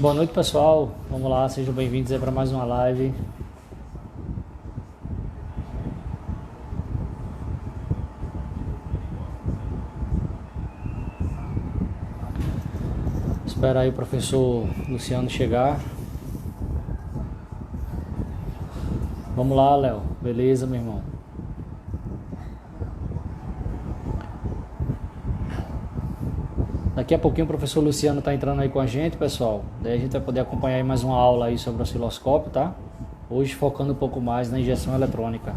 Boa noite, pessoal. Vamos lá, sejam bem-vindos aí para mais uma live. Espera aí o professor Luciano chegar. Vamos lá, Léo. Beleza, meu irmão? Daqui a pouquinho o professor Luciano está entrando aí com a gente, pessoal. Daí a gente vai poder acompanhar aí mais uma aula aí sobre o osciloscópio, tá? Hoje focando um pouco mais na injeção eletrônica.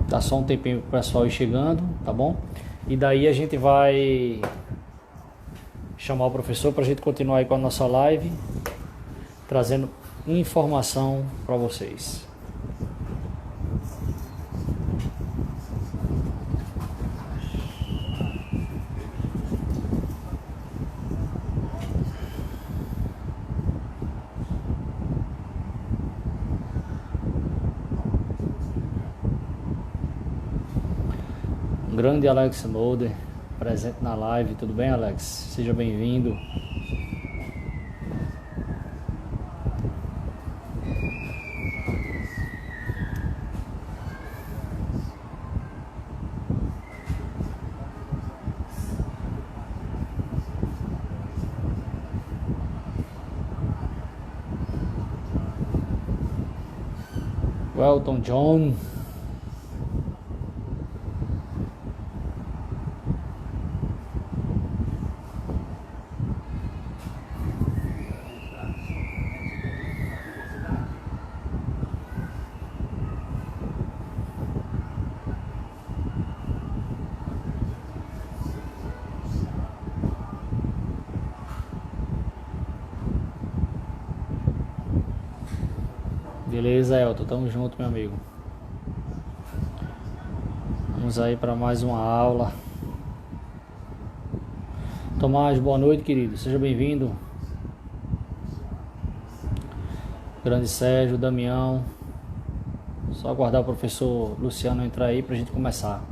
Dá só um tempinho pro pessoal ir chegando, tá bom? E daí a gente vai chamar o professor para a gente continuar aí com a nossa live, trazendo informação para vocês. Grande Alex Mulder, presente na live. Tudo bem, Alex? Seja bem-vindo. Welton John. Beleza, Elton, tamo junto, meu amigo. Vamos aí para mais uma aula. Tomás, boa noite, querido. Seja bem-vindo. Grande Sérgio, Damião. Só aguardar o professor Luciano entrar aí pra gente começar.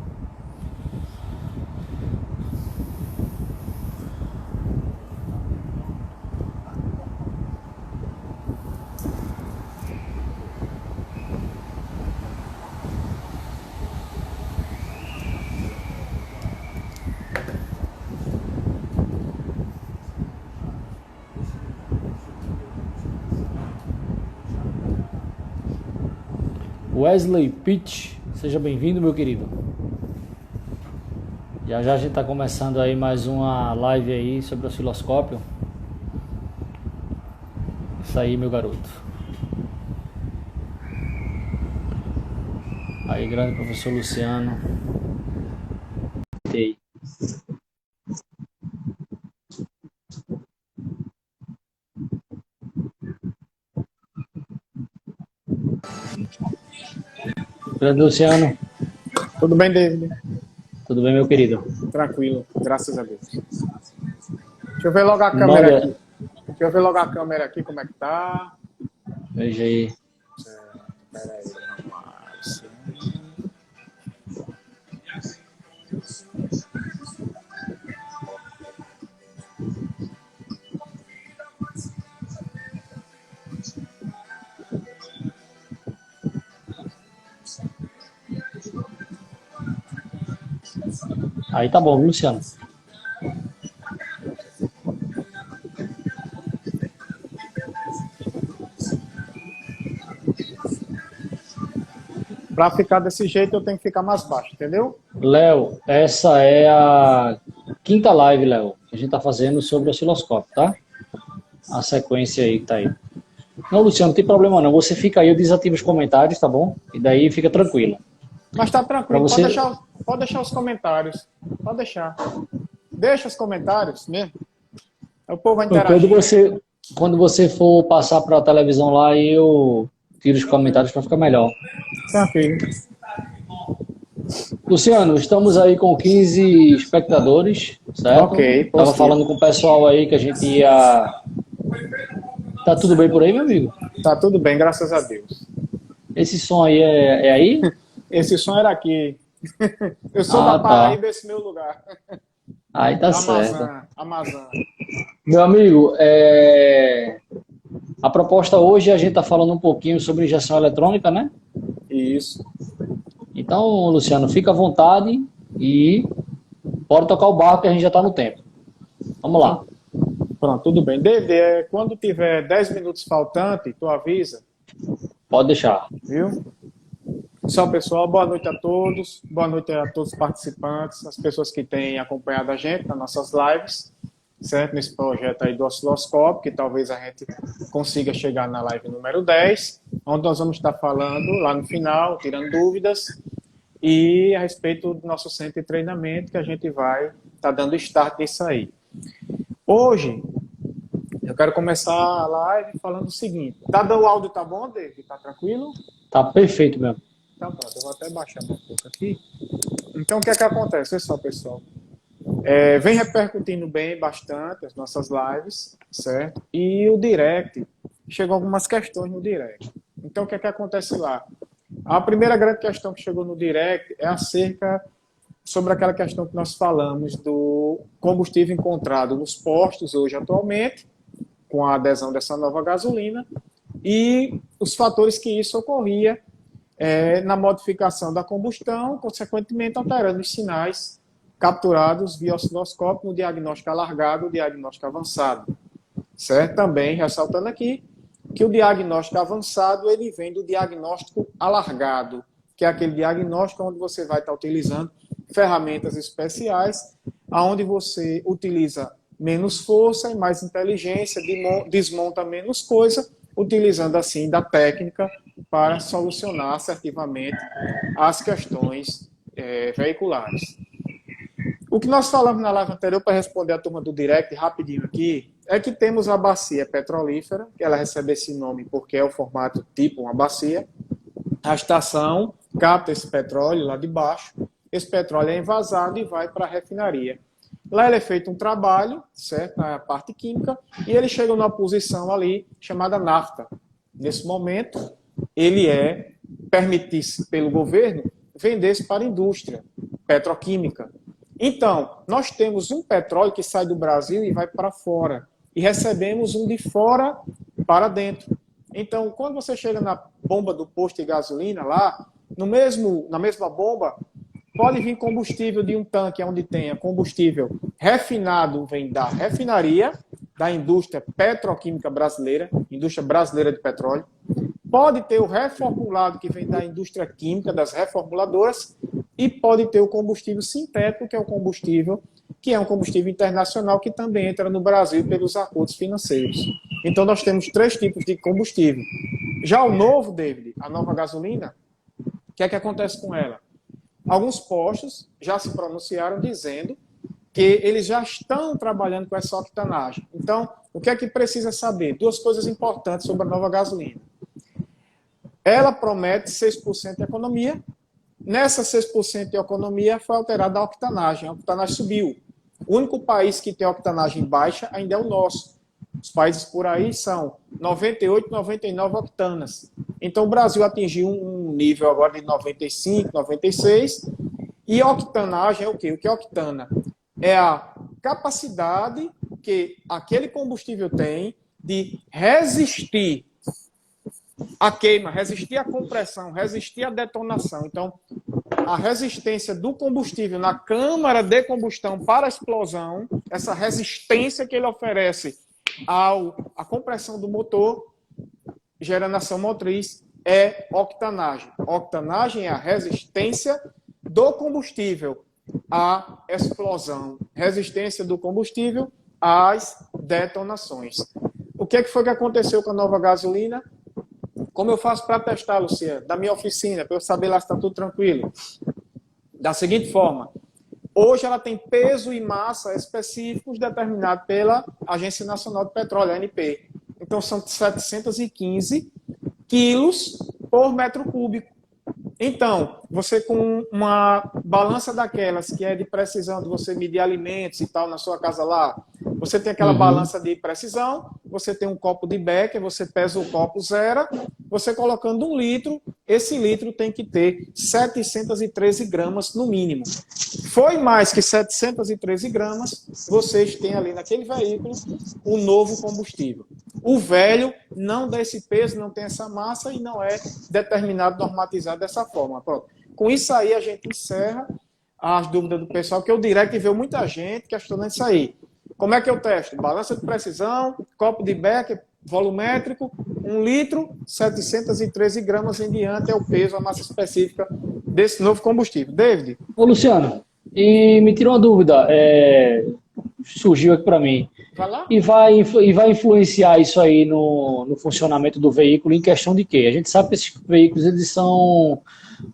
Wesley Pitt, seja bem-vindo, meu querido. Já já a gente está começando aí mais uma live aí sobre o osciloscópio. Isso aí, meu garoto. Aí, grande professor Luciano. Ei. Grande Luciano. Tudo bem, David? Tudo bem, meu querido? Tranquilo, graças a Deus. Deixa eu ver logo a câmera aqui. Deixa eu ver logo a câmera aqui, como é que tá. Veja aí. Pera aí, vamos lá. Aí tá bom, Luciano. Para ficar desse jeito, eu tenho que ficar mais baixo, entendeu? Léo, essa é a quinta live, Léo, que a gente tá fazendo sobre o osciloscópio, tá? A sequência aí que tá aí. Não, Luciano, não tem problema não. Você fica aí, eu desativo os comentários, tá bom? E daí fica tranquilo. Mas tá tranquilo, Você... pode deixar os comentários. Pode deixar. Deixa os comentários mesmo. O povo vai interagir. Quando você for passar para a televisão lá, eu tiro os comentários para ficar melhor. Tranquilo. Luciano, estamos aí com 15 espectadores, certo? Ok, Tava falando com o pessoal aí que a gente ia... Tá tudo bem por aí, meu amigo? Tá tudo bem, graças a Deus. Esse som aí é aí? Esse som era aqui. Eu sou da Paraíba, esse meu lugar. Aí tá certo. Amazônia. Meu amigo, a proposta hoje a gente tá falando um pouquinho sobre injeção eletrônica, né? Isso. Então, Luciano, fica à vontade e pode tocar o barco que a gente já tá no tempo. Vamos lá. Pronto, tudo bem. David, quando tiver 10 minutos faltante, tu avisa. Pode deixar. Viu? Pessoal, boa noite a todos. Boa noite a todos os participantes, as pessoas que têm acompanhado a gente nas nossas lives, certo? Nesse projeto aí do osciloscópio, que talvez a gente consiga chegar na live número 10, onde nós vamos estar falando lá no final, tirando dúvidas, e a respeito do nosso centro de treinamento, que a gente vai estar dando start nisso aí. Hoje, eu quero começar a live falando o seguinte. O áudio tá bom, David? Tá tranquilo? Tá perfeito mesmo. Então pronto, eu vou até baixar um pouco aqui. Então o que é que acontece? Olha só, pessoal. Vem repercutindo bem bastante as nossas lives, certo? E o direct, chegou algumas questões no direct. Então o que é que acontece lá? A primeira grande questão que chegou no direct é sobre aquela questão que nós falamos do combustível encontrado nos postos hoje atualmente, com a adesão dessa nova gasolina, e os fatores que isso ocorria na modificação da combustão, consequentemente alterando os sinais capturados via osciloscópio no diagnóstico alargado, diagnóstico avançado. Certo? Também ressaltando aqui que o diagnóstico avançado ele vem do diagnóstico alargado, que é aquele diagnóstico onde você vai estar utilizando ferramentas especiais, onde você utiliza menos força e mais inteligência, desmonta menos coisa, utilizando assim da técnica para solucionar assertivamente as questões veiculares. O que nós falamos na live anterior, para responder a turma do direct rapidinho aqui, é que temos a bacia petrolífera, que ela recebe esse nome porque é o formato tipo uma bacia. A estação capta esse petróleo lá de baixo, esse petróleo é envasado e vai para a refinaria. Lá ele é feito um trabalho, certo, na parte química, e ele chega numa posição ali chamada nafta. Nesse momento, ele permitido pelo governo vender-se para a indústria petroquímica. Então, nós temos um petróleo que sai do Brasil e vai para fora, e recebemos um de fora para dentro. Então, quando você chega na bomba do posto de gasolina lá, na mesma bomba, pode vir combustível de um tanque onde tenha combustível refinado, vem da refinaria, da indústria petroquímica brasileira, indústria brasileira de petróleo. Pode ter o reformulado, que vem da indústria química, das reformuladoras, e pode ter o combustível sintético, que é um combustível internacional, que também entra no Brasil pelos acordos financeiros. Então, nós temos 3 tipos de combustível. Já o novo, David, a nova gasolina, o que é que acontece com ela? Alguns postos já se pronunciaram dizendo que eles já estão trabalhando com essa octanagem. Então, o que é que precisa saber? 2 coisas importantes sobre a nova gasolina. Ela promete 6% de economia. Nessa 6% de economia foi alterada a octanagem. A octanagem subiu. O único país que tem octanagem baixa ainda é o nosso. Os países por aí são 98, 99 octanas. Então o Brasil atingiu um nível agora de 95, 96. E a octanagem é o quê? O que é octana? É a capacidade que aquele combustível tem de resistir à queima, resistir à compressão, resistir à detonação. Então, a resistência do combustível na câmara de combustão para a explosão, essa resistência que ele oferece à compressão do motor, gerando ação motriz, é octanagem. Octanagem é a resistência do combustível à explosão, resistência do combustível às detonações. O que foi que aconteceu com a nova gasolina? Como eu faço para testar, Luciano? Da minha oficina, para eu saber lá se está tudo tranquilo. Da seguinte forma, hoje ela tem peso e massa específicos determinados pela Agência Nacional de Petróleo, ANP. Então são 715 quilos por metro cúbico. Então, você com uma balança daquelas que é de precisão, de você medir alimentos e tal na sua casa lá, você tem aquela balança de precisão, você tem um copo de Becker, você pesa o copo, zera, você colocando 1 litro, esse litro tem que ter 713 gramas no mínimo. Foi mais que 713 gramas, vocês têm ali naquele veículo o novo combustível. O velho não dá esse peso, não tem essa massa e não é determinado, normatizado dessa forma. Pronto. Com isso aí, a gente encerra as dúvidas do pessoal, que o direct veio muita gente questionando isso aí. Como é que eu testo? Balança de precisão, copo de Becker, volumétrico, 1 litro, 713 gramas em diante é o peso, a massa específica desse novo combustível. David? Ô, Luciano, e me tira uma dúvida, surgiu aqui para mim. Vai lá? E vai influenciar isso aí no funcionamento do veículo em questão de quê? A gente sabe que esses veículos eles são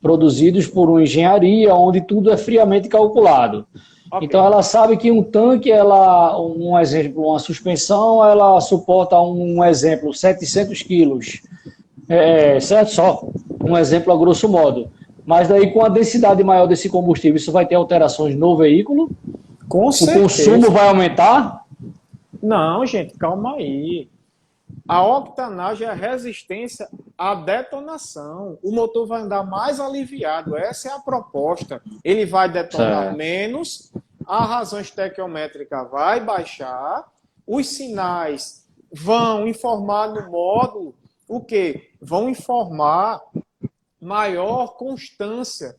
produzidos por uma engenharia onde tudo é friamente calculado. Okay. Então ela sabe que um tanque, um exemplo, uma suspensão, ela suporta um exemplo, 700 quilos, certo? Só um exemplo a grosso modo. Mas daí com a densidade maior desse combustível, isso vai ter alterações no veículo? Com certeza. O consumo vai aumentar? Não, gente, calma aí. A octanagem é a resistência à detonação. O motor vai andar mais aliviado. Essa é a proposta. Ele vai detonar menos, a razão estequiométrica vai baixar, os sinais vão informar no módulo o quê? Vão informar maior constância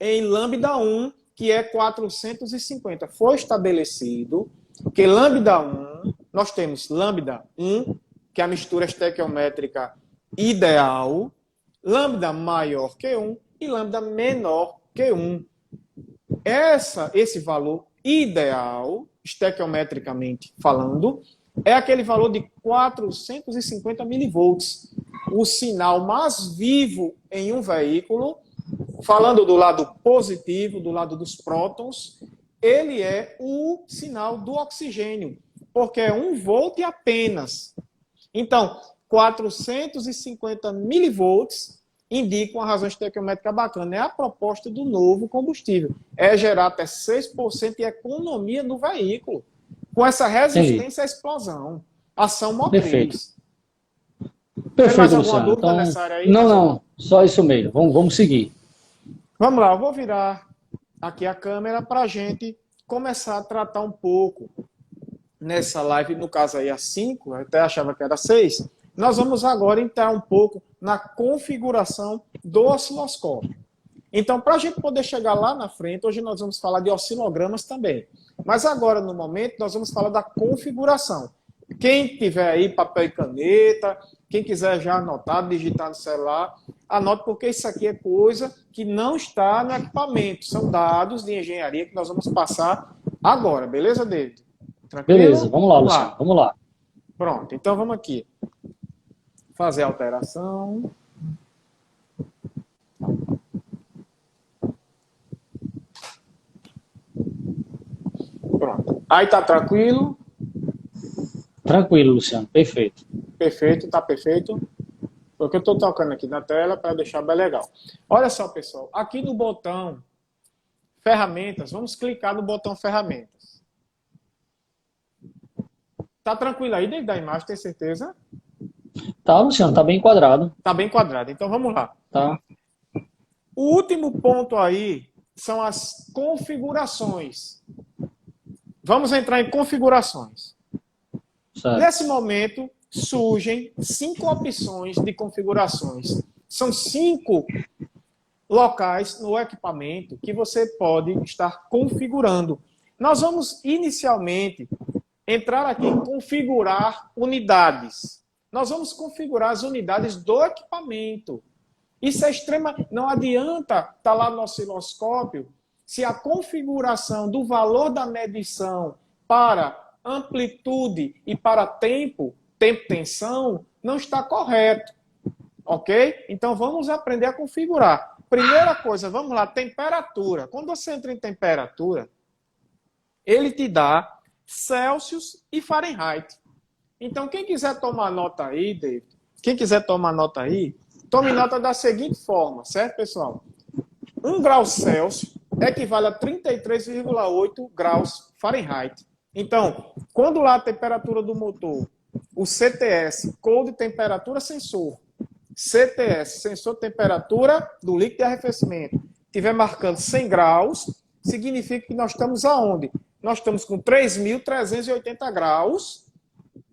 em lambda 1, que é 450. Foi estabelecido que lambda 1, nós temos lambda 1, que é a mistura estequiométrica ideal, lambda maior que 1 e lambda menor que 1. Esse valor ideal, estequiometricamente falando, é aquele valor de 450 milivolts. O sinal mais vivo em um veículo, falando do lado positivo, do lado dos prótons, ele é o sinal do oxigênio, porque é 1 volt apenas. Então, 450 milivolts indicam uma razão estequiométrica bacana. É a proposta do novo combustível. É gerar até 6% de economia no veículo, com essa resistência à explosão. Ação motriz. Perfeito. Tem Perfeito, mais alguma Luciano. dúvida Então, nessa área aí? não, só isso mesmo. Vamos seguir. Vamos lá, eu vou virar aqui a câmera para a gente começar a tratar um pouco nessa live, no caso aí a 5, eu até achava que era 6, nós vamos agora entrar um pouco na configuração do osciloscópio. Então, para a gente poder chegar lá na frente, hoje nós vamos falar de oscilogramas também. Mas agora, no momento, nós vamos falar da configuração. Quem tiver aí papel e caneta, quem quiser já anotar, digitar no celular, anote, porque isso aqui é coisa que não está no equipamento. São dados de engenharia que nós vamos passar agora. Beleza, David? Tranquilo? Beleza, vamos lá, Luciano. Vamos lá. Pronto, então vamos aqui. Fazer a alteração. Pronto. Aí tá tranquilo? Tranquilo, Luciano. Perfeito. Perfeito, tá perfeito. Porque eu estou tocando aqui na tela para deixar bem legal. Olha só, pessoal. Aqui no botão ferramentas, vamos clicar no botão ferramentas. Tá tranquilo aí dentro da imagem, tem certeza? Tá, Luciano, tá bem enquadrado. Tá bem quadrado. Então vamos lá. Tá. O último ponto aí são as configurações. Vamos entrar em configurações. Certo. Nesse momento, surgem 5 opções de configurações. São 5 locais no equipamento que você pode estar configurando. Nós vamos, inicialmente, entrar aqui em configurar unidades. Nós vamos configurar as unidades do equipamento. Isso é não adianta estar lá no osciloscópio se a configuração do valor da medição para amplitude e para tempo-tensão, não está correto. Ok? Então vamos aprender a configurar. Primeira coisa, vamos lá, temperatura. Quando você entra em temperatura, ele te dá Celsius e Fahrenheit. Então, quem quiser tomar nota aí, David, tome nota da seguinte forma, certo, pessoal? 1 grau Celsius equivale a 33,8 graus Fahrenheit. Então, quando lá a temperatura do motor, o CTS, Cold Temperatura Sensor, CTS, sensor de temperatura do líquido de arrefecimento, estiver marcando 100 graus, significa que nós estamos aonde? Nós estamos com 3.380 graus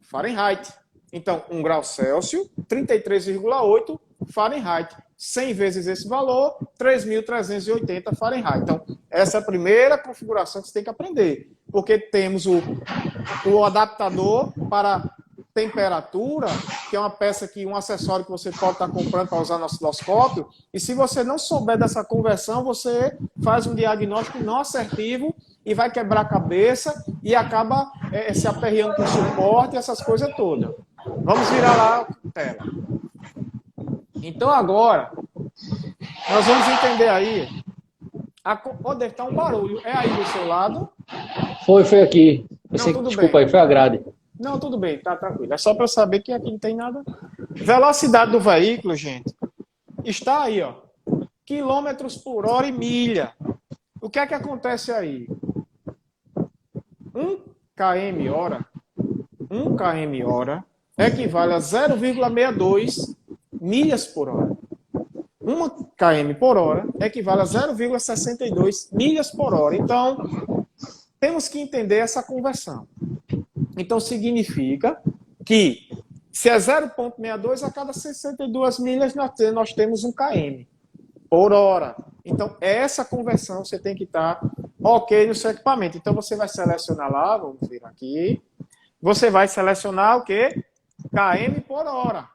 Fahrenheit. Então, 1 grau Celsius, 33,8 Fahrenheit. 100 vezes esse valor, 3.380 Fahrenheit. Então, essa é a primeira configuração que você tem que aprender. Porque temos o adaptador para temperatura, que é uma peça que um acessório que você pode estar comprando para usar no osciloscópio, e se você não souber dessa conversão, você faz um diagnóstico não assertivo e vai quebrar a cabeça e acaba se aperreando com suporte e essas coisas todas. Vamos virar lá a tela. Então agora, nós vamos entender aí, deve estar um barulho, é aí do seu lado? Foi aqui. Não, Desculpa aí, foi a grade. Não, tudo bem, tá tranquilo. É só para eu saber que aqui não tem nada. Velocidade do veículo, gente, está aí, ó, quilômetros por hora e milha. O que é que acontece aí? 1 km hora equivale a 0,62 milhas por hora. 1 km por hora equivale a 0,62 milhas por hora. Então, temos que entender essa conversão. Então, significa que se é 0,62 a cada 62 milhas, nós temos 1 km por hora. Então, essa conversão você tem que estar ok no seu equipamento. Então, você vai selecionar lá, vamos vir aqui, você vai selecionar o quê? km por hora.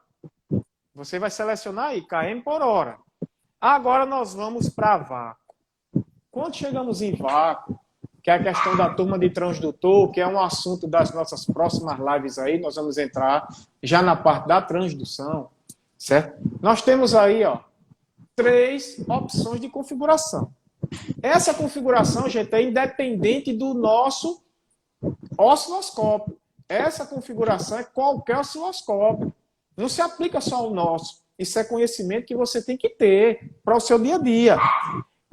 Você vai selecionar aí, km por hora. Agora nós vamos para vácuo. Quando chegamos em vácuo, que é a questão da turma de transdutor, que é um assunto das nossas próximas lives aí, nós vamos entrar já na parte da transdução, certo? Nós temos aí, ó, 3 opções de configuração. Essa configuração, gente, é independente do nosso osciloscópio. Essa configuração é qualquer osciloscópio. Não se aplica só ao nosso. Isso é conhecimento que você tem que ter para o seu dia a dia.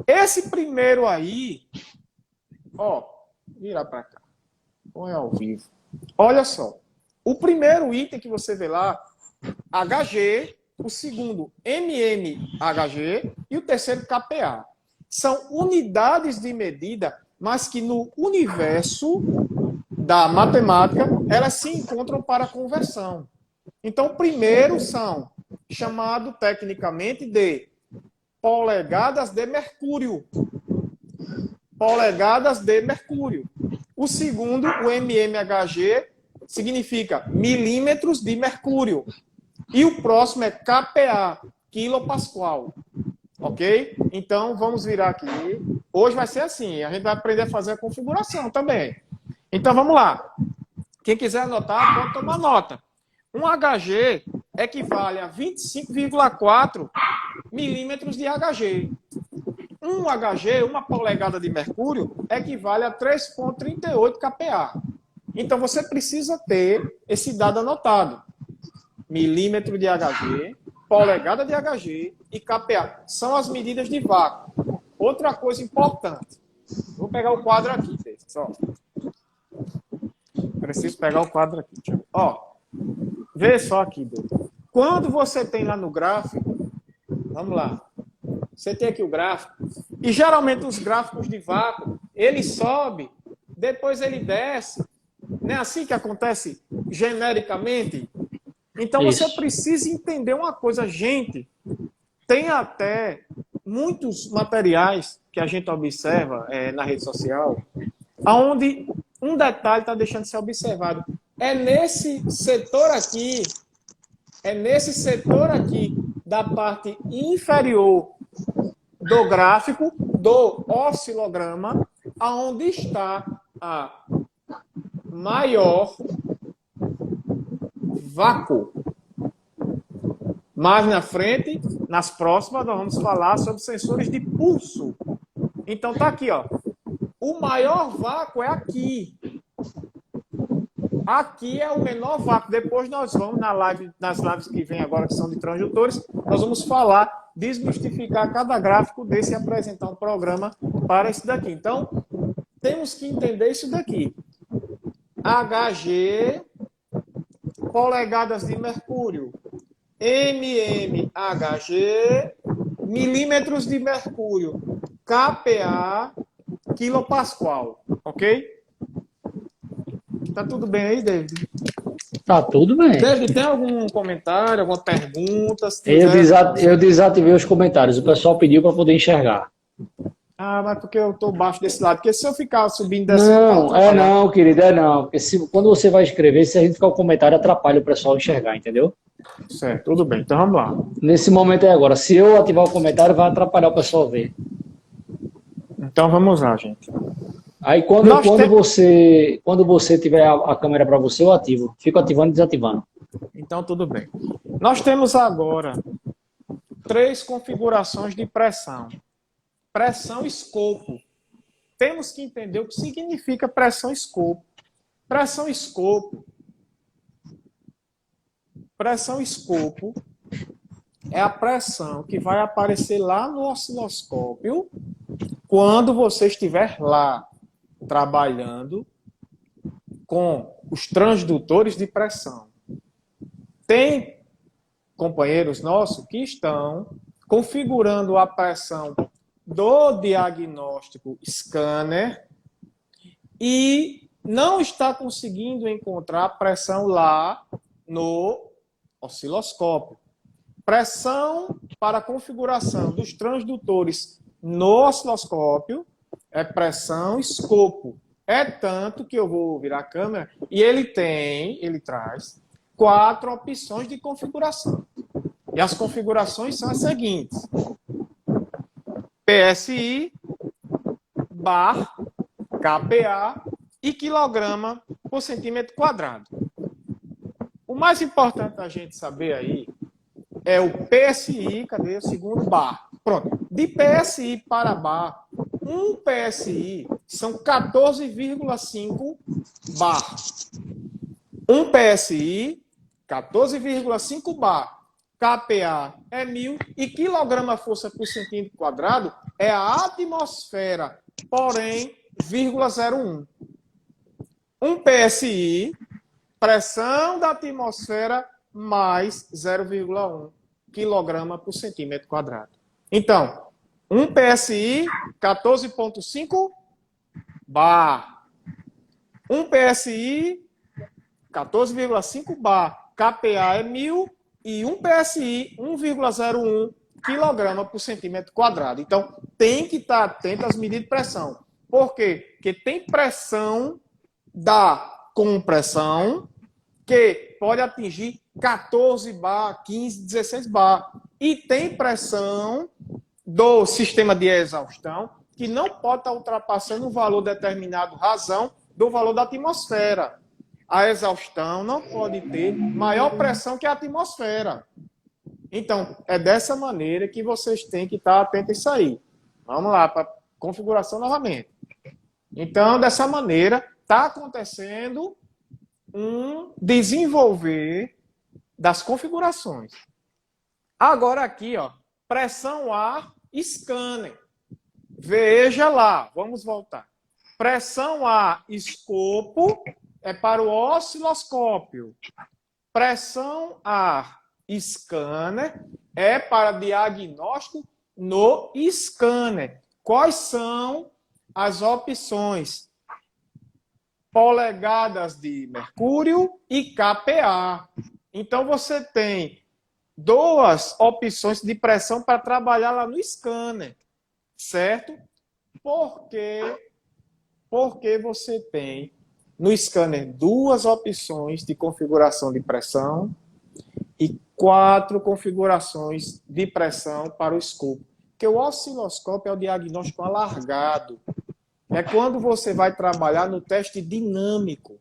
Esse primeiro aí, ó, virar para cá. Põe ao vivo. Olha só. O primeiro item que você vê lá, HG, o segundo MMHG e o terceiro KPA. São unidades de medida, mas que no universo da matemática, elas se encontram para conversão. Então, primeiro são chamados tecnicamente de polegadas de mercúrio. Polegadas de mercúrio. O segundo, o MMHG, significa milímetros de mercúrio. E o próximo é KPA, quilopascal. Ok? Então, vamos virar aqui. Hoje vai ser assim, a gente vai aprender a fazer a configuração também. Então, vamos lá. Quem quiser anotar, pode tomar nota. Um HG equivale a 25,4 milímetros de HG. Um HG, uma polegada de mercúrio, equivale a 3,38 kPa. Então, você precisa ter esse dado anotado. Milímetro de HG, polegada de HG e kPa. São as medidas de vácuo. Outra coisa importante. Vou pegar o quadro aqui, só. Preciso pegar o quadro aqui. Ó, vê só aqui, Deus. Quando você tem lá no gráfico, vamos lá. Você tem aqui o gráfico. E geralmente os gráficos de vácuo, ele sobe, depois ele desce. Não é assim que acontece genericamente? Então você precisa entender uma coisa, gente. Tem até muitos materiais que a gente observa na rede social, onde um detalhe está deixando de ser observado. É nesse setor aqui da parte inferior do gráfico, do oscilograma, aonde está a maior vácuo. Mais na frente, nas próximas, nós vamos falar sobre sensores de pulso. Então tá aqui, ó. O maior vácuo é aqui. Aqui é o menor vácuo. Depois nós vamos nas lives que vem agora, que são de transdutores, nós vamos falar, desmistificar cada gráfico desse e apresentar um programa para isso daqui. Então, temos que entender isso daqui. HG, polegadas de mercúrio. mmHg, milímetros de mercúrio, kPa, quilopascal, ok? Tá tudo bem aí, David? Tá tudo bem. David, tem algum comentário, alguma pergunta? Se Eu, tiver... eu desativei os comentários. O pessoal pediu para poder enxergar. Ah, mas porque eu tô baixo desse lado. Porque se eu ficar subindo e descendo, vai Não, atrapalhar. não, querido, não. Porque quando você vai escrever, se a gente ficar o comentário, atrapalha o pessoal enxergar, entendeu? Certo, tudo bem. Então vamos lá. Nesse momento é agora. Se eu ativar o comentário, vai atrapalhar o pessoal ver. Então vamos lá, gente. Aí quando você tiver a câmera para você, eu ativo. Fico ativando e desativando. Então tudo bem. Nós temos agora 3 configurações de pressão. Pressão escopo. Temos que entender o que significa pressão escopo. Pressão escopo. Pressão escopo é a pressão que vai aparecer lá no osciloscópio quando você estiver lá trabalhando com os transdutores de pressão. Tem companheiros nossos que estão configurando a pressão do diagnóstico scanner e não está conseguindo encontrar pressão lá no osciloscópio. Pressão para a configuração dos transdutores no osciloscópio é pressão escopo. É tanto que eu vou virar a câmera e ele traz 4 opções de configuração. E as configurações são as seguintes: PSI, bar, kPa e quilograma por centímetro quadrado. O mais importante a gente saber aí é o PSI, cadê o segundo bar? Pronto. De PSI para bar, um PSI são 14,5 bar. Um PSI, 14,5 bar. kPa é 1000 e quilograma-força por centímetro quadrado é a atmosfera, porém, 0,01. Um PSI, pressão da atmosfera mais 0,1 quilograma por centímetro quadrado. Então, um PSI, 14,5 bar. Um PSI, 14,5 bar. kPa é 1000 e um PSI, 1,01 quilograma por centímetro quadrado. Então, tem que estar atento às medidas de pressão. Por quê? Porque tem pressão da compressão que pode atingir 14 bar, 15, 16 bar. E tem pressão do sistema de exaustão que não pode estar ultrapassando um valor determinado, razão do valor da atmosfera. A exaustão não pode ter maior pressão que a atmosfera. Então, é dessa maneira que vocês têm que estar atentos a isso aí. Vamos lá, para a configuração novamente. Então, dessa maneira, está acontecendo um desenvolver das configurações. Agora aqui, ó, pressão ar, scanner. Veja lá, vamos voltar. Pressão ar, escopo, é para o osciloscópio. Pressão ar, scanner, é para diagnóstico no scanner. Quais são as opções? Polegadas de mercúrio e kPa. Então, você tem 2 opções de pressão para trabalhar lá no scanner, certo? Porque você tem no scanner 2 opções de configuração de pressão e 4 configurações de pressão para o escopo. Porque o osciloscópio é o diagnóstico alargado. É quando você vai trabalhar no teste dinâmico.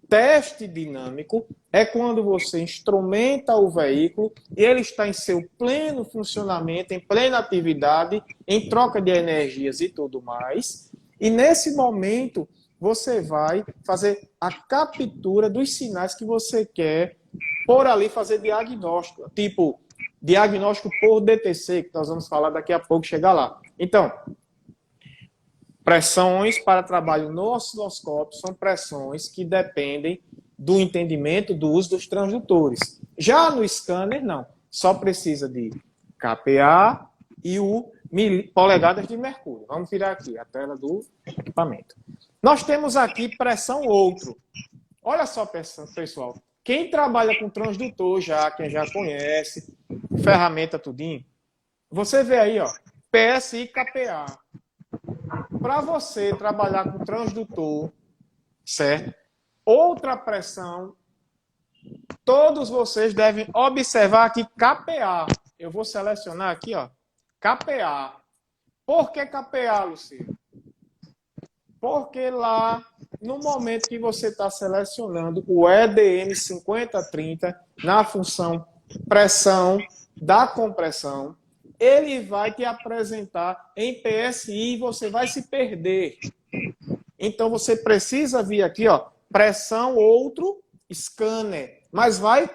Teste dinâmico é quando você instrumenta o veículo e ele está em seu pleno funcionamento, em plena atividade, em troca de energias e tudo mais. E nesse momento, você vai fazer a captura dos sinais que você quer por ali fazer diagnóstico. Tipo, diagnóstico por DTC, que nós vamos falar daqui a pouco, chegar lá. Então, pressões para trabalho no osciloscópio são pressões que dependem do entendimento do uso dos transdutores. Já no scanner, não. Só precisa de kPa e o polegadas de mercúrio. Vamos virar aqui a tela do equipamento. Nós temos aqui pressão outro. Olha só, pessoal. Quem trabalha com transdutor já, quem já conhece, ferramenta tudinho, você vê aí, ó, PSI e kPa. Para você trabalhar com transdutor, certo? Outra pressão, todos vocês devem observar aqui kPa. Eu vou selecionar aqui, ó, kPa. Por que kPa, Luciano? Porque lá, no momento que você está selecionando o EDM 5030 na função pressão da compressão, ele vai te apresentar em PSI e você vai se perder. Então você precisa vir aqui, ó, pressão outro scanner, mas vai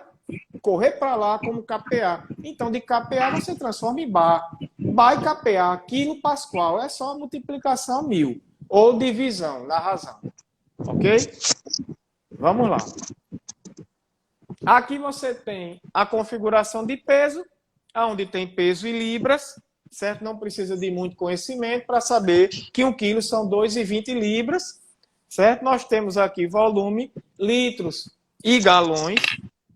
correr para lá como kPa. Então de kPa você transforma em bar. Bar e kPa, quilo pascal, é só multiplicação 1000 ou divisão na razão. Ok? Vamos lá. Aqui você tem a configuração de peso, onde tem peso em libras, certo? Não precisa de muito conhecimento para saber que 1 quilo são 2,20 libras, certo? Nós temos aqui volume, litros e galões,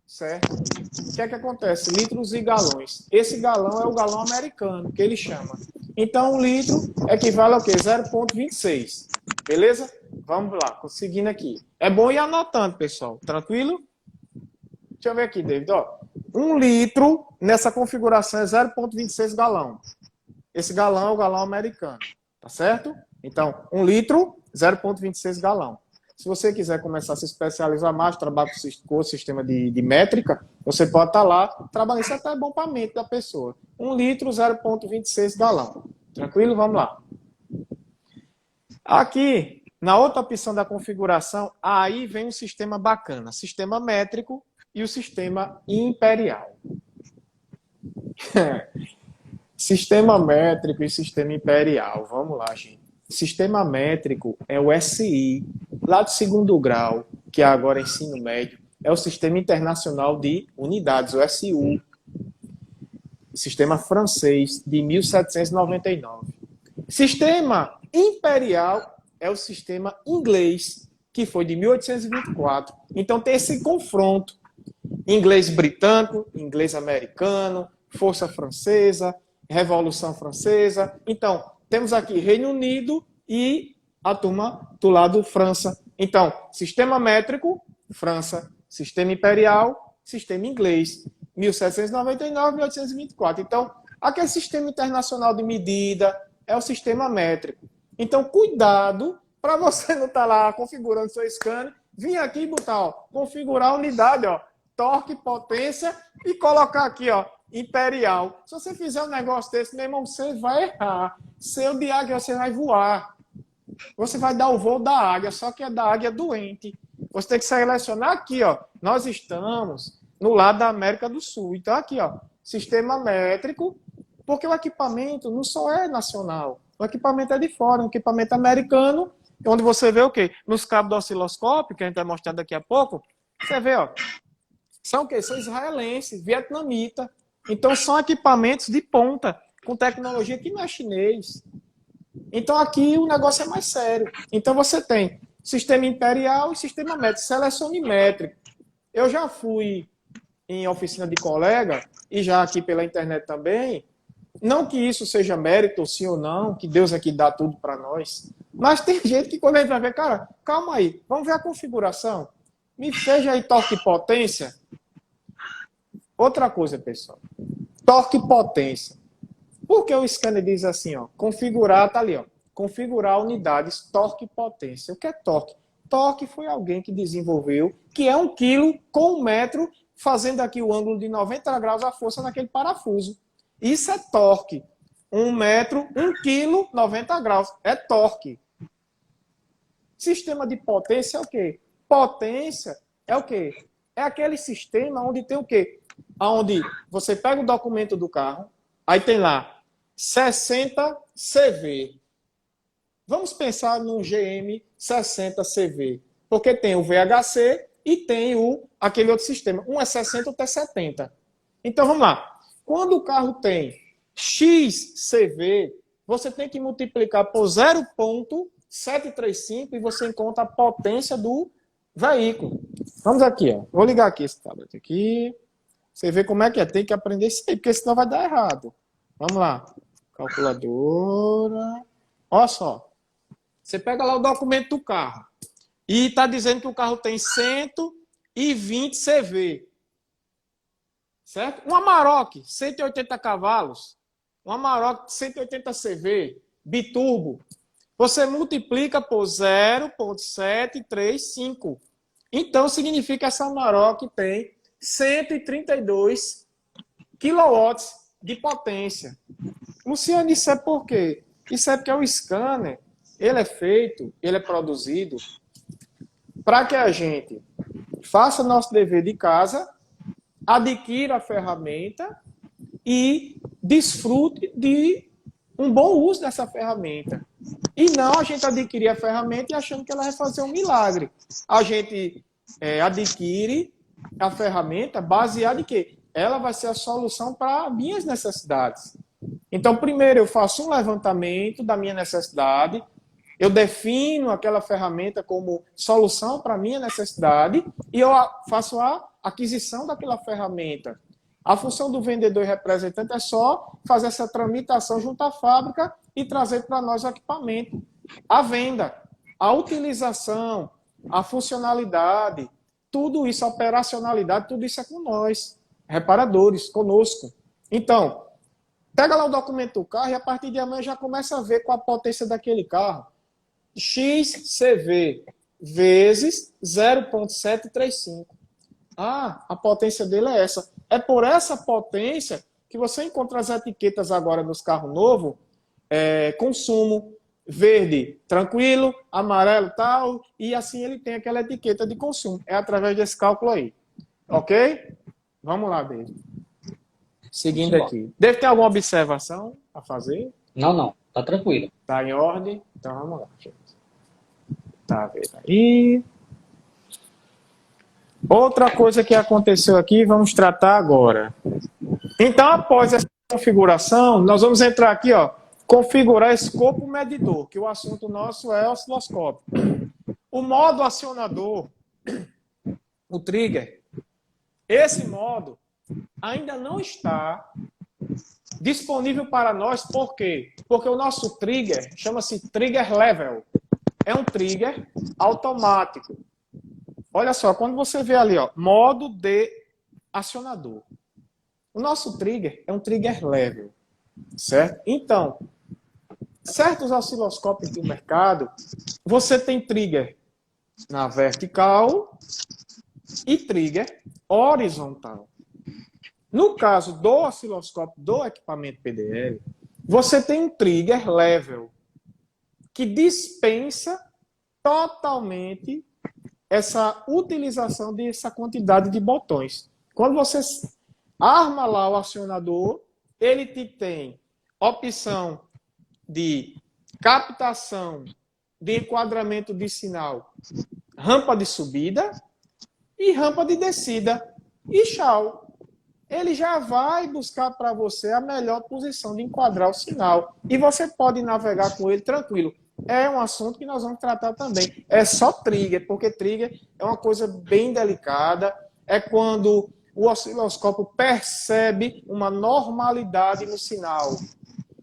certo? O que é que acontece? Litros e galões. Esse galão é o galão americano, que ele chama. Então, 1 litro equivale ao quê? 0,26. Beleza? Vamos lá, seguindo aqui. É bom ir anotando, pessoal. Tranquilo? Deixa eu ver aqui, David. Ó, 1 litro nessa configuração é 0,26 galão. Esse galão é o galão americano. Tá certo? Então, 1 litro, 0,26 galão. Se você quiser começar a se especializar mais, trabalhar com o sistema de métrica, você pode estar lá trabalhando. Isso até é bom para a mente da pessoa. 1 litro, 0,26 galão. Tranquilo? Vamos lá. Aqui, na outra opção da configuração, aí vem um sistema bacana. Sistema métrico e o sistema imperial. Sistema métrico e sistema imperial. Vamos lá, gente. Sistema métrico é o SI, lá do 2º grau, que é agora ensino médio, é o Sistema Internacional de Unidades, o SU. Sistema francês, de 1799. Sistema imperial é o sistema inglês, que foi de 1824. Então tem esse confronto. Inglês britânico, inglês americano, Força Francesa, Revolução Francesa. Então, temos aqui Reino Unido e a turma do lado França. Então, sistema métrico, França. Sistema imperial, sistema inglês. 1799, 1824. Então, aquele sistema internacional de medida é o sistema métrico. Então, cuidado para você não estar lá configurando seu scanner, vir aqui e botar, ó, configurar a unidade, ó, torque, potência e colocar aqui, ó, imperial. Se você fizer um negócio desse, meu irmão, você vai errar. Seu de águia, você vai voar. Você vai dar o voo da águia, só que é da águia doente. Você tem que selecionar aqui, ó. Nós estamos no lado da América do Sul. Então, aqui, ó, sistema métrico, porque o equipamento não só é nacional. O equipamento é de fora, um equipamento americano, onde você vê o quê? Nos cabos do osciloscópio, que a gente vai mostrar daqui a pouco, você vê, ó, são o quê? São israelenses, vietnamita. Então, são equipamentos de ponta, com tecnologia que não é chinês. Então, aqui o negócio é mais sério. Então, você tem sistema imperial e sistema métrico. Selecione métrico. Eu já fui em oficina de colega, e já aqui pela internet também, não que isso seja mérito, sim ou não, que Deus aqui dá tudo para nós, mas tem gente que quando a gente vai ver, cara, calma aí, vamos ver a configuração. Me seja aí torque e potência. Outra coisa, pessoal. Torque e potência. Por que o scanner diz assim, ó? Configurar, tá ali, ó. Configurar unidades, torque e potência. O que é torque? Torque foi alguém que desenvolveu, que é 1 quilo com 1 metro, fazendo aqui o ângulo de 90 graus a força naquele parafuso. Isso é torque. 1 metro, 1 quilo, 90 graus. É torque. Sistema de potência é o quê? Potência é o quê? É aquele sistema onde tem o quê? Onde você pega o documento do carro, aí tem lá 60 CV. Vamos pensar num GM 60 CV. Porque tem o VHC e tem aquele outro sistema. Um é 60, outro é 70. Então, vamos lá. Quando o carro tem XCV, você tem que multiplicar por 0,735 e você encontra a potência do veículo. Vamos aqui, ó. Vou ligar aqui esse tablet aqui. Você vê como é que é. Tem que aprender isso aí, porque senão vai dar errado. Vamos lá. Calculadora. Olha só. Você pega lá o documento do carro. E está dizendo que o carro tem 120 CV. Certo? Um Amarok, 180 cavalos. Um Amarok, 180 CV. Biturbo. Você multiplica por 0,735. Então, significa que essa Amarok tem 132 quilowatts de potência. Luciano, isso é por quê? Isso é porque o scanner, ele é feito, ele é produzido para que a gente faça nosso dever de casa, adquira a ferramenta e desfrute de um bom uso dessa ferramenta. E não a gente adquirir a ferramenta e achando que ela vai fazer um milagre. A gente adquire a ferramenta baseada em quê? Ela vai ser a solução para minhas necessidades. Então, primeiro eu faço um levantamento da minha necessidade, eu defino aquela ferramenta como solução para a minha necessidade e eu faço a aquisição daquela ferramenta. A função do vendedor e representante é só fazer essa tramitação junto à fábrica e trazer para nós o equipamento. A venda, a utilização, a funcionalidade, tudo isso, a operacionalidade, tudo isso é com nós, reparadores, conosco. Então, pega lá o documento do carro e a partir de amanhã já começa a ver qual a potência daquele carro. XCV vezes 0,735. Ah, a potência dele é essa. É por essa potência que você encontra as etiquetas agora nos carros novos, consumo, verde, tranquilo, amarelo, tal, e assim ele tem aquela etiqueta de consumo. É através desse cálculo aí. Ok? Vamos lá, David. Seguindo aqui. Deve ter alguma observação a fazer? Não. Tá tranquilo. Tá em ordem? Então vamos lá, gente. Tá vendo aí? Outra coisa que aconteceu aqui, vamos tratar agora. Então, após essa configuração, nós vamos entrar aqui, ó, configurar escopo medidor, que o assunto nosso é osciloscópio. O modo acionador, o trigger, esse modo ainda não está disponível para nós, por quê? Porque o nosso trigger chama-se trigger level. É um trigger automático. Olha só, quando você vê ali, ó, modo de acionador. O nosso trigger é um trigger level, certo? Então, certos osciloscópios do mercado, você tem trigger na vertical e trigger horizontal. No caso do osciloscópio do equipamento PDL, você tem um trigger level que dispensa totalmente essa utilização dessa quantidade de botões. Quando você arma lá o acionador, ele te tem opção de captação, de enquadramento de sinal, rampa de subida e rampa de descida. E tchau. Ele já vai buscar para você a melhor posição de enquadrar o sinal. E você pode navegar com ele tranquilo. É um assunto que nós vamos tratar também. É só trigger, porque trigger é uma coisa bem delicada. É quando o osciloscópio percebe uma normalidade no sinal.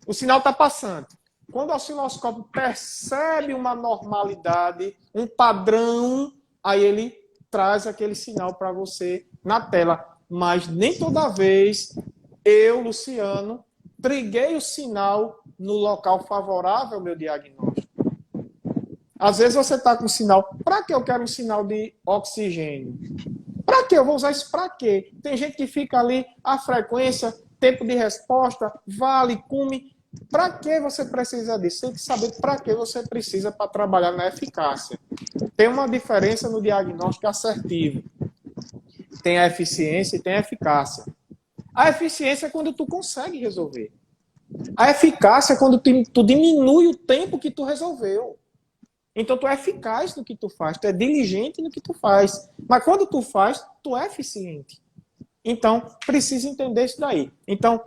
O sinal está passando. Quando o osciloscópio percebe uma normalidade, um padrão, aí ele traz aquele sinal para você na tela. Mas nem toda vez eu, Luciano, triguei o sinal no local favorável ao meu diagnóstico. Às vezes você está com sinal. Para que eu quero um sinal de oxigênio? Para que eu vou usar isso? Para quê? Tem gente que fica ali, a frequência, tempo de resposta, vale, cume. Para que você precisa disso? Tem que saber para que você precisa para trabalhar na eficácia. Tem uma diferença no diagnóstico assertivo. Tem a eficiência e tem a eficácia. A eficiência é quando tu consegue resolver. A eficácia é quando tu diminui o tempo que tu resolveu. Então, tu é eficaz no que tu faz, tu é diligente no que tu faz. Mas quando tu faz, tu é eficiente. Então, precisa entender isso daí. Então,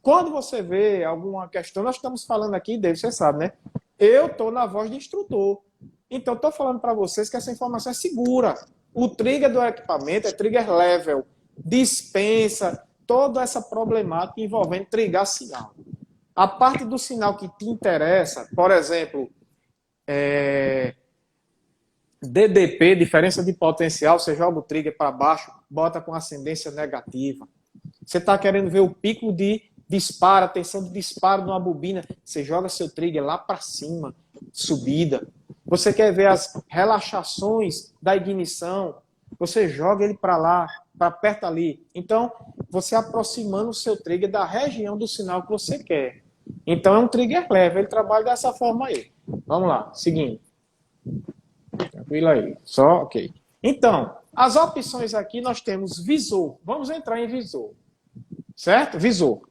quando você vê alguma questão, nós estamos falando aqui, David, você sabe, né? Eu estou na voz de instrutor. Então, estou falando para vocês que essa informação é segura. O trigger do equipamento é trigger level. Dispensa toda essa problemática envolvendo trigger sinal. A parte do sinal que te interessa, por exemplo, DDP, diferença de potencial, você joga o trigger para baixo, bota com ascendência negativa. Você está querendo ver o pico de disparo, a tensão de disparo de uma bobina, você joga seu trigger lá para cima, subida. Você quer ver as relaxações da ignição, você joga ele para lá, para perto ali. Então, você aproximando o seu trigger da região do sinal que você quer. Então, é um trigger leve, ele trabalha dessa forma aí. Vamos lá, seguindo. Tranquilo aí, só ok. Então, as opções aqui nós temos visor. Vamos entrar em visor. Certo? Visor.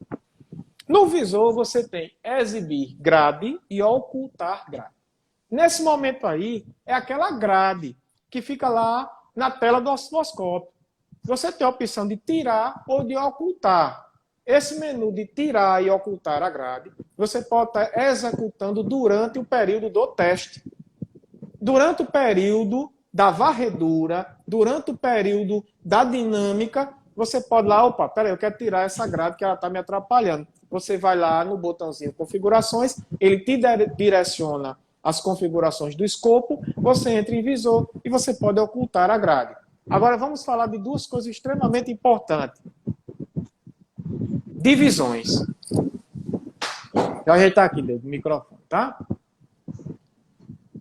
No visor você tem exibir grade e ocultar grade. Nesse momento aí, é aquela grade que fica lá na tela do osciloscópio. Você tem a opção de tirar ou de ocultar. Esse menu de tirar e ocultar a grade, você pode estar executando durante o período do teste. Durante o período da varredura, durante o período da dinâmica, você pode lá, opa, peraí, eu quero tirar essa grade que ela está me atrapalhando. Você vai lá no botãozinho configurações, ele te direciona as configurações do escopo, você entra em visor e você pode ocultar a grade. Agora vamos falar de duas coisas extremamente importantes. Divisões. Deixa eu ajeitar aqui dentro do microfone, tá?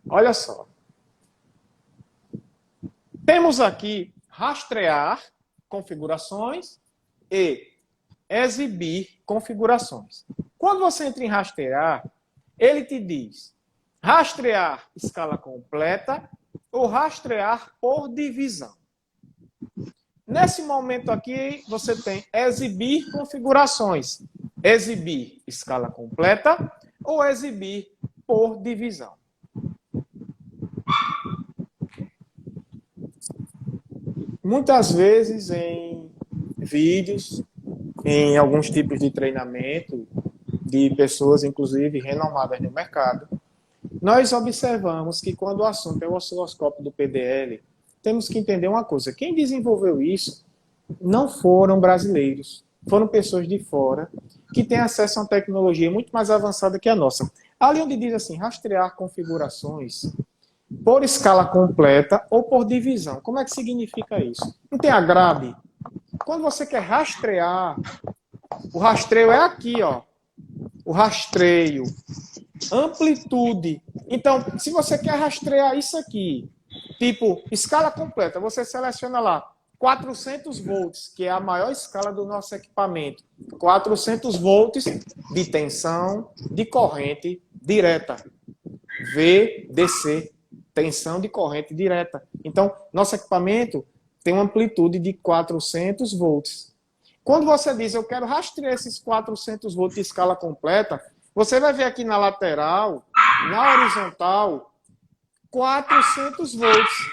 Olha só. Temos aqui rastrear configurações e exibir configurações. Quando você entra em rastrear, ele te diz rastrear escala completa ou rastrear por divisão. Nesse momento aqui, você tem exibir configurações. Exibir escala completa ou exibir por divisão. Muitas vezes em vídeos, em alguns tipos de treinamento, de pessoas, inclusive, renomadas no mercado, nós observamos que quando o assunto é o osciloscópio do PDL, temos que entender uma coisa. Quem desenvolveu isso não foram brasileiros, foram pessoas de fora que têm acesso a uma tecnologia muito mais avançada que a nossa. Ali onde diz assim, rastrear configurações por escala completa ou por divisão. Como é que significa isso? Não tem a grade? Quando você quer rastrear, o rastreio é aqui, ó. O rastreio, amplitude. Então, se você quer rastrear isso aqui, tipo, escala completa, você seleciona lá 400 volts, que é a maior escala do nosso equipamento. 400 volts de tensão, de corrente direta. VDC, tensão de corrente direta. Então, nosso equipamento tem uma amplitude de 400 volts. Quando você diz, eu quero rastrear esses 400 volts de escala completa, você vai ver aqui na lateral, na horizontal, 400 volts.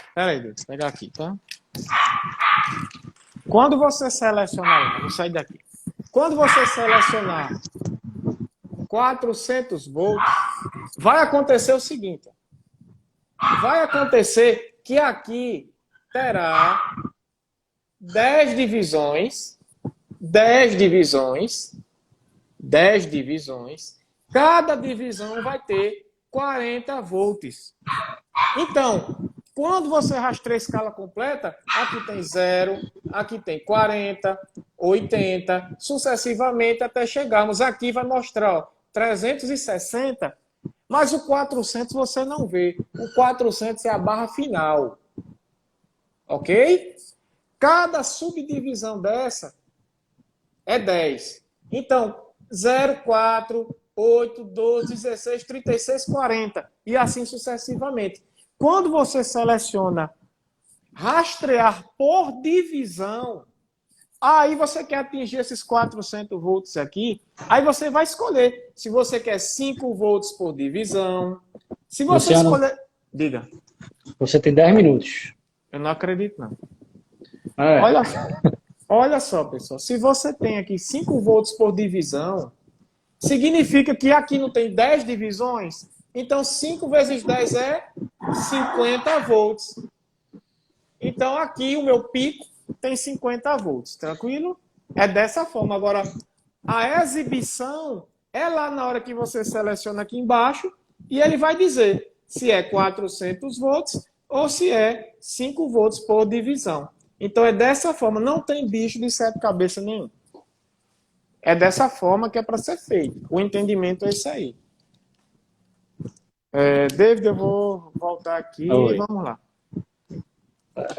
Espera aí, deixa eu pegar aqui, tá? Quando você selecionar, vou sair daqui. Quando você selecionar 400 volts, vai acontecer o seguinte. Vai acontecer que aqui terá 10 divisões, 10 divisões, 10 divisões. Cada divisão vai ter 40 volts. Então, quando você rastreia a escala completa, aqui tem 0, aqui tem 40, 80, sucessivamente até chegarmos aqui, vai mostrar ó, 360, mas o 400 você não vê. O 400 é a barra final. Ok? Cada subdivisão dessa é 10. Então, 0, 4, 8, 12, 16, 36, 40. E assim sucessivamente. Quando você seleciona rastrear por divisão, Aí você quer atingir esses 400 volts aqui, aí você vai escolher se você quer 5 volts por divisão. Se você Luciano, escolher... Diga. você tem 10 minutos. Eu não acredito, não. É. Olha, olha só, pessoal. Se você tem aqui 5 volts por divisão, significa que aqui não tem 10 divisões? Então, 5 vezes 10 é 50 volts. Então, aqui o meu pico tem 50 volts, tranquilo? É dessa forma. Agora, a exibição é lá na hora que você seleciona aqui embaixo e ele vai dizer se é 400 volts ou se é 5 volts por divisão. Então, é dessa forma. Não tem bicho de 7 cabeças nenhum. É dessa forma que é para ser feito. O entendimento é isso aí. David, eu vou voltar aqui e vamos lá.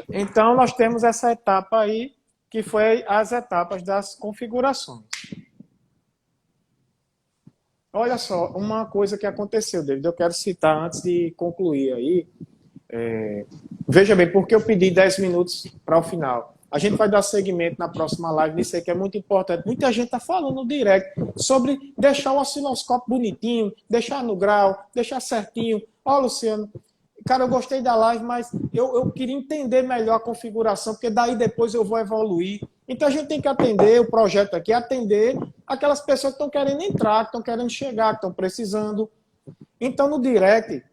Então, nós temos essa etapa aí, que foi as etapas das configurações. Olha só, uma coisa que aconteceu, David, eu quero citar antes de concluir aí. Veja bem, porque eu pedi 10 minutos para o final. A gente vai dar seguimento na próxima live nisso aí, que é muito importante. Muita gente está falando no direct sobre deixar o osciloscópio bonitinho, deixar no grau, deixar certinho. Ó, Luciano, cara, eu gostei da live, mas eu queria entender melhor a configuração, porque daí depois eu vou evoluir. Então a gente tem que atender o projeto aqui, atender aquelas pessoas que estão querendo entrar, que estão querendo chegar, que estão precisando. Então no direct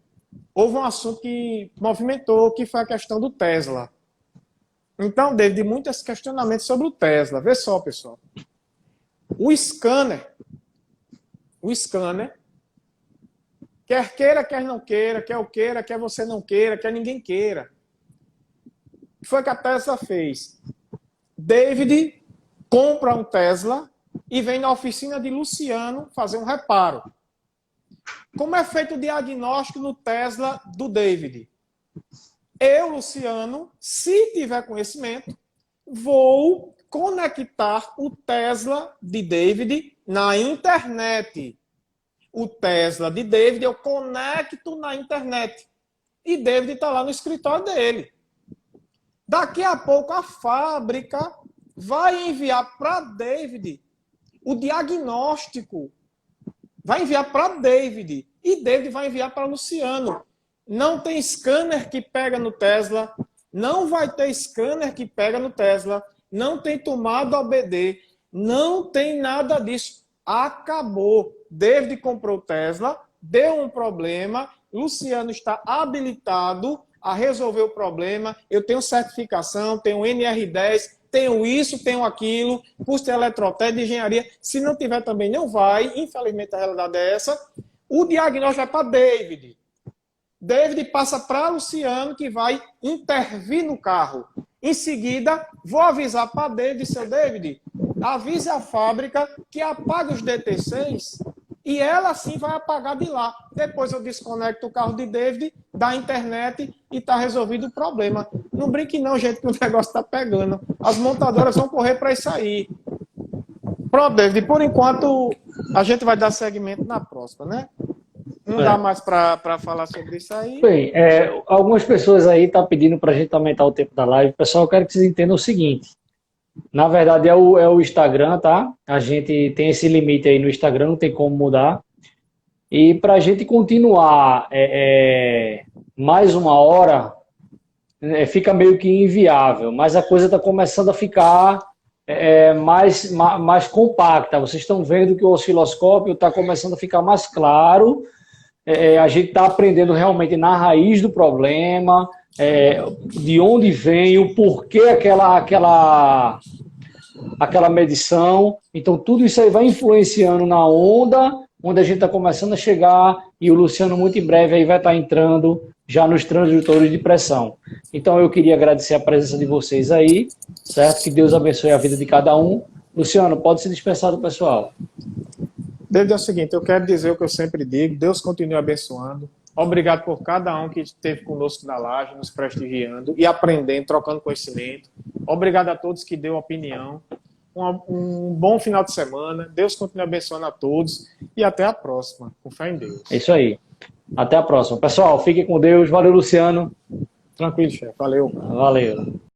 houve um assunto que movimentou, que foi a questão do Tesla. Então, David, muitos questionamentos sobre o Tesla. Vê só, pessoal. O scanner, quer queira, quer não queira, quer eu queira, quer você não queira, quer ninguém queira. O que foi que a Tesla fez? David compra um Tesla e vem na oficina de Luciano fazer um reparo. Como é feito o diagnóstico no Tesla do David? Eu, Luciano, se tiver conhecimento, vou conectar o Tesla de David na internet. O Tesla de David eu conecto na internet. E David está lá no escritório dele. Daqui a pouco a fábrica vai enviar para David o diagnóstico. Vai enviar para David. E David vai enviar para Luciano. Não tem scanner que pega no Tesla. Não vai ter scanner que pega no Tesla. Não tem tomada OBD. Não tem nada disso. Acabou. David comprou o Tesla, deu um problema. Luciano está habilitado a resolver o problema. Eu tenho certificação, tenho NR10, tenho isso, tenho aquilo, curso de eletrotécnica, de engenharia. Se não tiver também, não vai. Infelizmente, a realidade é essa. O diagnóstico vai para David. David passa para Luciano, que vai intervir no carro. Em seguida, vou avisar para David, seu David, avise a fábrica que apaga os DT6 e ela sim vai apagar de lá. Depois eu desconecto o carro de David da internet e está resolvido o problema. Não brinque não, gente, que o negócio está pegando. As montadoras vão correr para isso aí. Pronto, David, por enquanto a gente vai dar seguimento na próxima, né? Não dá mais para falar sobre isso aí. Bem, algumas pessoas aí estão pedindo para a gente aumentar o tempo da live. Pessoal, eu quero que vocês entendam o seguinte. Na verdade, é o Instagram, tá? A gente tem esse limite aí no Instagram, não tem como mudar. E para a gente continuar mais uma hora, fica meio que inviável. Mas a coisa está começando a ficar mais compacta. Vocês estão vendo que o osciloscópio está começando a ficar mais claro. A gente está aprendendo realmente na raiz do problema, de onde vem, o porquê aquela medição. Então, tudo isso aí vai influenciando na onda, onde a gente está começando a chegar, e o Luciano, muito em breve, aí vai estar entrando já nos transdutores de pressão. Então, eu queria agradecer a presença de vocês aí, certo? Que Deus abençoe a vida de cada um. Luciano, pode se dispensar do pessoal. David, é o seguinte, eu quero dizer o que eu sempre digo, Deus continue abençoando. Obrigado por cada um que esteve conosco na live, nos prestigiando e aprendendo, trocando conhecimento. Obrigado a todos que deu opinião. Um bom final de semana. Deus continue abençoando a todos e até a próxima. Com fé em Deus. É isso aí. Até a próxima. Pessoal, fiquem com Deus. Valeu, Luciano. Tranquilo, chefe. Valeu. Valeu.